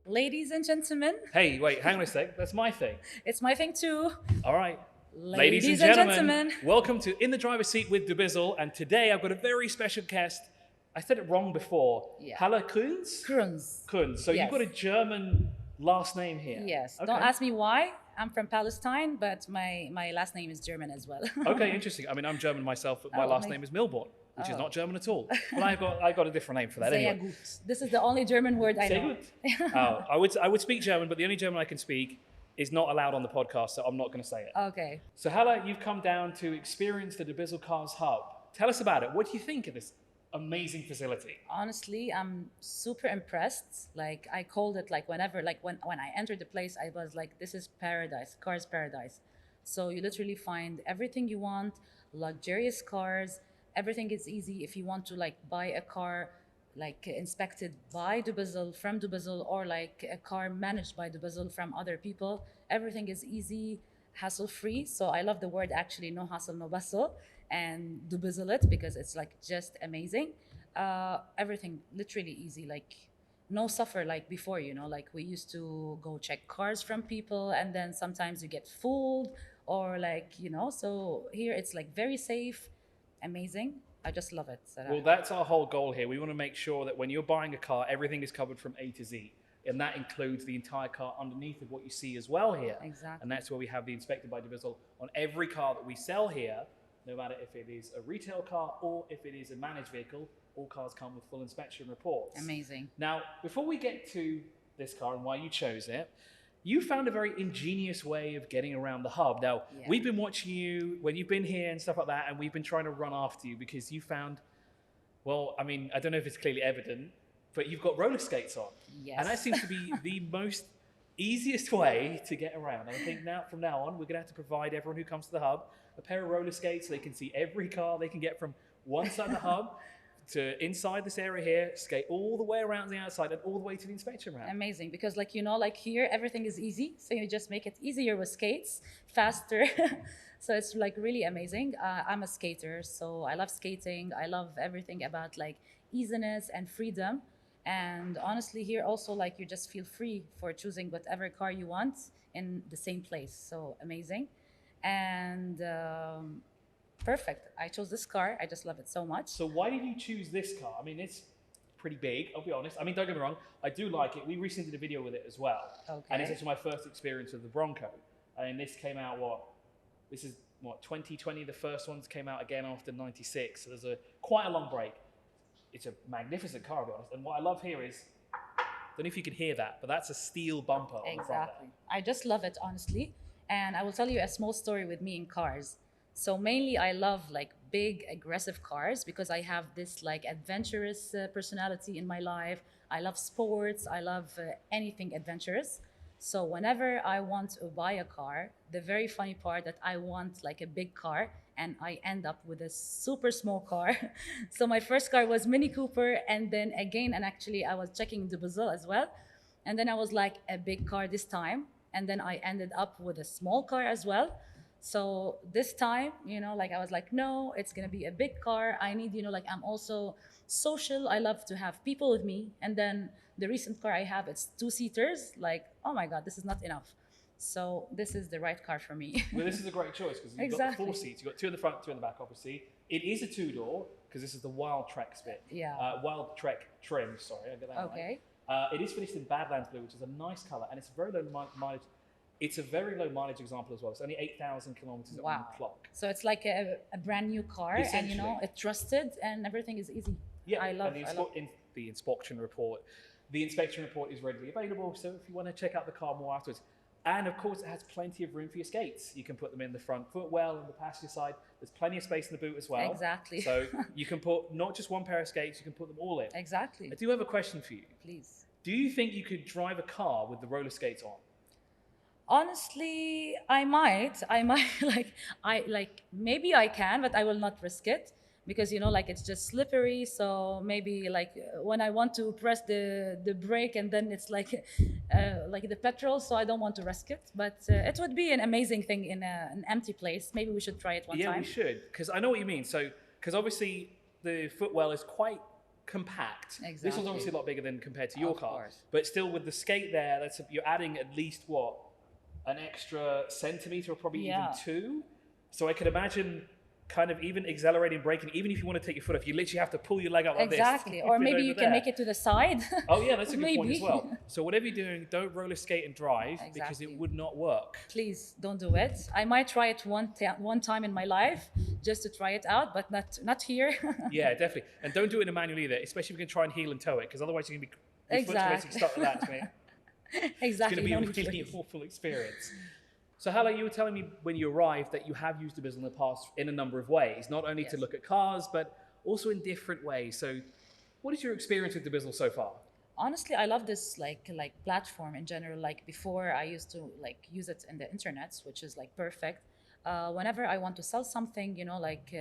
Ladies and gentlemen, Hey, wait, hang on a sec. That's my thing. it's my thing too. All right. Ladies and gentlemen. Welcome to In the Driver's Seat with dubizzle. And today I've got a very special guest. I said it wrong before. Yeah. Hala Krunz? Krunz. Krunz. So Yes. you've got a German last name here. Yes. Okay. Don't ask me why. I'm from Palestine, but my last name is German as well. Okay, interesting. I mean, I'm German myself, but my Oh, last amazing. name is Milborn, which is Oh. not German at all. But I've got a different name for that Sehr anyway. gut. This is the only German word I Sehr know. gut. Oh, I would speak German, but the only German I can speak is not allowed on the podcast, so I'm not going to say it. Okay. So Hala, you've come down to experience the dubizzle Cars Hub. Tell us about it. What do you think of this amazing facility? Honestly, I'm super impressed. Like I called it like whenever, like when I entered the place, I was like, this is paradise, cars paradise. So you literally find everything you want, luxurious cars. Everything is easy. If you want to like buy a car, like inspected by dubizzle from dubizzle, or like a car managed by dubizzle from other people, everything is easy, hassle free. So I love the word actually, no hassle, no bustle, and dubizzle it because it's like just amazing. Everything literally easy, like no suffer like before, you know, like we used to go check cars from people and then sometimes you get fooled or like, you know, so here it's like very safe, amazing. I just love it. So Well, that's our whole goal here. We want to make sure that when you're buying a car, everything is covered from A to Z. And that includes the entire car underneath of what you see as well here. Exactly. And that's where we have the inspected by dubizzle on every car that we sell here, no matter if it is a retail car or if it is a managed vehicle. All cars come with full inspection reports. Amazing. Now, before we get to this car and why you chose it, you found a very ingenious way of getting around the hub. Now, Yeah. we've been watching you when you've been here and stuff like that, and we've been trying to run after you because you found, well, I mean, I don't know if it's clearly evident, but you've got roller skates on. Yes. And that seems to be the most easiest way to get around. And I think now, from now on, we're going to have to provide everyone who comes to the hub a pair of roller skates so they can see every car they can get from one side of the hub to inside this area here, skate all the way around the outside and all the way to the inspection round. Amazing, because like, you know, like here everything is easy, so you just make it easier with skates, faster. So it's like really amazing. I'm a skater, so I love skating. I love everything about like easiness and freedom. And honestly, here also like you just feel free for choosing whatever car you want in the same place. So amazing. And perfect. I chose this car. I just love it so much. So why did you choose this car? I mean, it's pretty big, I'll be honest. I mean, don't get me wrong, I do like it. We recently did a video with it as well. Okay. And it's actually my first experience with the Bronco. And this came out, this is 2020, the first ones came out again after 96. So there's quite a long break. It's a magnificent car, I'll be honest. And what I love here is, I don't know if you can hear that, but that's a steel bumper on the front there. Exactly. I just love it, honestly. And I will tell you a small story with me in cars. So mainly I love like big aggressive cars because I have this like adventurous personality in my life. I love sports. I love anything adventurous. So whenever I want to buy a car, the very funny part that I want like a big car and I end up with a super small car. So my first car was Mini Cooper, and then again, and actually I was checking dubizzle as well. And then I was like a big car this time. And then I ended up with a small car as well. So this time, you know, like I was like, no, it's gonna be a big car. I need, you know, like I'm also social. I love to have people with me. And then the recent car I have, it's 2-seaters. Like, oh my God, this is not enough. So this is the right car for me. Well, this is a great choice because you've got the 4 seats. You've got 2 in the front, 2 in the back, obviously. It is a 2-door because this is the Wild Trek bit. Yeah. Wild Trek trim, sorry, I get that Okay. right. It is finished in Badlands Blue, which is a nice colour, and it's very low mileage. It's a very low mileage example as well. It's only 8,000 kilometers on the clock. So it's like a brand new car, and you know, it's trusted, and everything is easy. Yeah, I love the inspection report. The inspection report is readily available, so if you want to check out the car more afterwards. And of course, it has plenty of room for your skates. You can put them in the front footwell and the passenger side. There's plenty of space in the boot as well. Exactly. So you can put not just one pair of skates, you can put them all in. Exactly. I do have a question for you. Please. Do you think you could drive a car with the roller skates on? Honestly, I might maybe I can, but I will not risk it because, you know, like it's just slippery. So maybe like when I want to press the brake and then it's like the petrol. So I don't want to risk it, but it would be an amazing thing in an empty place. Maybe we should try it one time. Yeah, we should, because I know what you mean. So, because obviously the footwell is quite compact. This Exactly. one's obviously a lot bigger than compared to your Of car. course. But still with the skate there, you're adding at least what? An extra centimetre or probably even 2. So I could imagine kind of even accelerating, braking, even if you want to take your foot off, you literally have to pull your leg up like Exactly. this. Or maybe you can make it to the side. Oh yeah, that's a good Maybe. point as well. So whatever you're doing, don't roller skate and drive because it would not work. Please don't do it. I might try it one time in my life just to try it out, but not here. Yeah, definitely. And don't do it in a manual either, especially if you can try and heel and toe it, because otherwise you're going to be your foot's basically stuck with that, mate. Exactly. It's going to be a really awful experience. So Hala, you were telling me when you arrived that you have used dubizzle in the past in a number of ways, not only to look at cars, but also in different ways. So what is your experience with dubizzle so far? Honestly, I love this like platform in general. Like before, I used to like use it in the internet, which is like perfect. Whenever I want to sell something, you know, like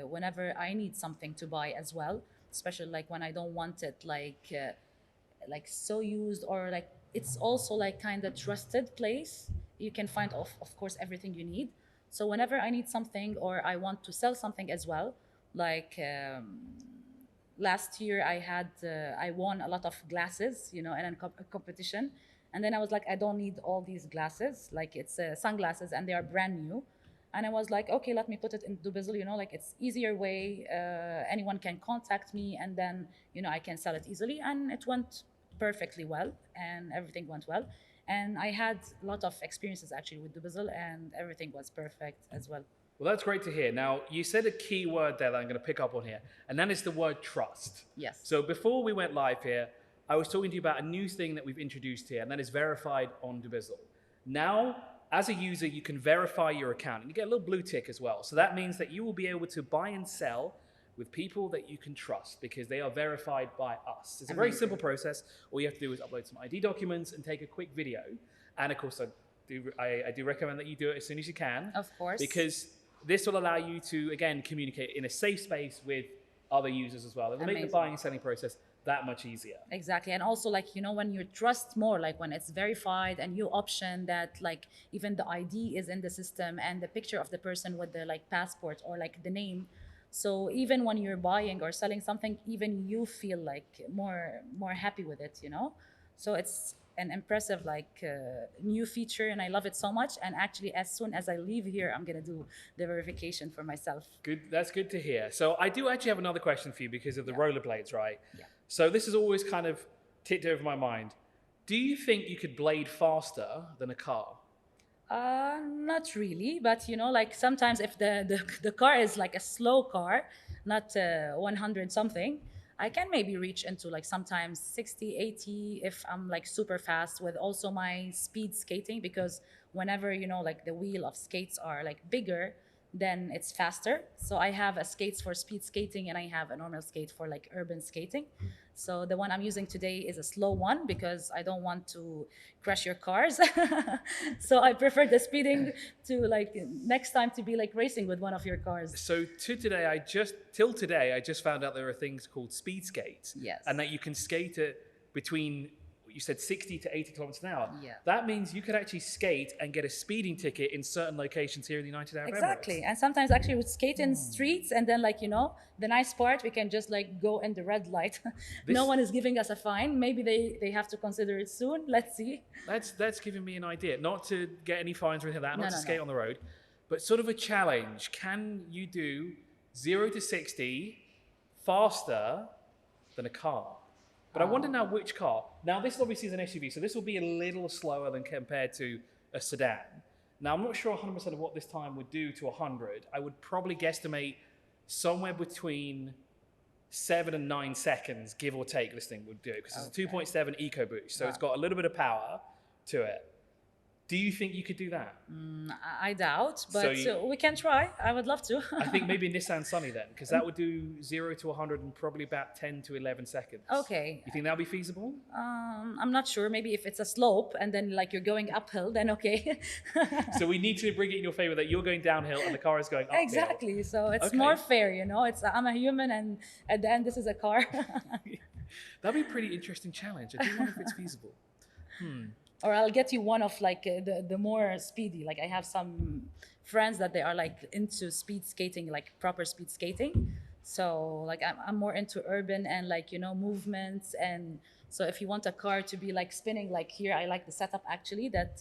whenever I need something to buy as well, especially like when I don't want it like so used, or like it's also like kind of trusted place. You can find of course everything you need. So whenever I need something or I want to sell something as well, like last year I won a lot of glasses, you know, in a competition, and then I was like, I don't need all these glasses, like it's sunglasses and they are brand new. And I was like, okay, let me put it in dubizzle, you know, like it's easier way, anyone can contact me, and then, you know, I can sell it easily. And it went perfectly well and everything went well. And I had a lot of experiences actually with dubizzle and everything was perfect as well. Well, that's great to hear. Now, you said a key word there that I'm going to pick up on here, and that is the word trust. Yes. So before we went live here, I was talking to you about a new thing that we've introduced here, and that is verified on dubizzle. Now, as a user, you can verify your account, and you get a little blue tick as well. So that means that you will be able to buy and sell with people that you can trust because they are verified by us. It's a very simple process. All you have to do is upload some ID documents and take a quick video. And of course, I do recommend that you do it as soon as you can. Of course. Because this will allow you to, again, communicate in a safe space with other users as well. It'll make the buying and selling process that much easier. Exactly. And also, like, you know, when you trust more, like when it's verified and you option that like even the ID is in the system and the picture of the person with the like passport or like the name. So even when you're buying or selling something, even you feel like more happy with it, you know? So it's an impressive like new feature and I love it so much. And actually, as soon as I leave here, I'm going to do the verification for myself. Good. That's good to hear. So I do actually have another question for you because of the rollerblades, right? Yeah. So this has always kind of ticked over my mind. Do you think you could blade faster than a car? Not really, but you know, like sometimes if the car is like a slow car, not 100 something, I can maybe reach into like sometimes 60, 80 if I'm like super fast with also my speed skating, because whenever, you know, like the wheel of skates are like bigger, then it's faster. So I have a skates for speed skating and I have a normal skate for like urban skating. So the one I'm using today is a slow one because I don't want to crash your cars. So I prefer the speeding to like next time to be like racing with one of your cars. So till today, I just found out there are things called speed skates. Yes. And that you can skate at between, you said 60 to 80 kilometers an hour. Yeah. That means you could actually skate and get a speeding ticket in certain locations here in the United Arab Emirates. Exactly. And sometimes actually we skate in streets and then like, you know, the nice part, we can just like go in the red light. No one is giving us a fine. Maybe they have to consider it soon. Let's see. That's giving me an idea. Not to get any fines or anything like that, not to skate No. on the road, but sort of a challenge. Can you do 0 to 60 faster than a car? But I wonder now which car. Now, this obviously is an SUV, so this will be a little slower than compared to a sedan. Now, I'm not sure 100% of what this time would do to 100. I would probably guesstimate somewhere between 7 and 9 seconds, give or take, this thing would do. Because it's a 2.7 EcoBoost, so it's got a little bit of power to it. Do you think you could do that? I doubt, but we can try. I would love to. I think maybe Nissan Sunny then, because that would do 0 to 100 in probably about 10 to 11 seconds. Okay. You think that'll be feasible? I'm not sure. Maybe if it's a slope and then like you're going uphill, then okay. So we need to bring it in your favor that you're going downhill and the car is going uphill. Exactly. So it's more fair, you know. I'm a human, and at the end, this is a car. That'd be a pretty interesting challenge. I do wonder if it's feasible. Or I'll get you one of like the more speedy. Like I have some friends that they are like into speed skating, like proper speed skating. So like I'm more into urban and like, you know, movements. And so if you want a car to be like spinning, like here, I like the setup actually that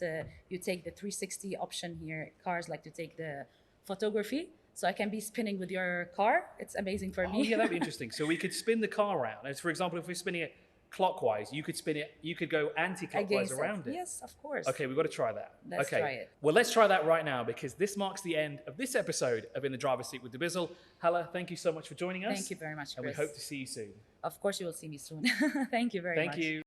you take the 360 option here. Cars like to take the photography. So I can be spinning with your car. It's amazing for Oh, me. yeah, that'd be interesting. So we could spin the car around. As for example, if we're spinning it clockwise, you could spin it, you could go anti-clockwise around it. Yes, of course. Okay, we've got to try that. Let's okay. try it. Well, let's try that right now because this marks the end of this episode of In the Driver's Seat with dubizzle. Hala, thank you so much for joining us. Thank you very much, Chris. And we hope to see you soon. Of course, you will see me soon. Thank you very much. Thank you.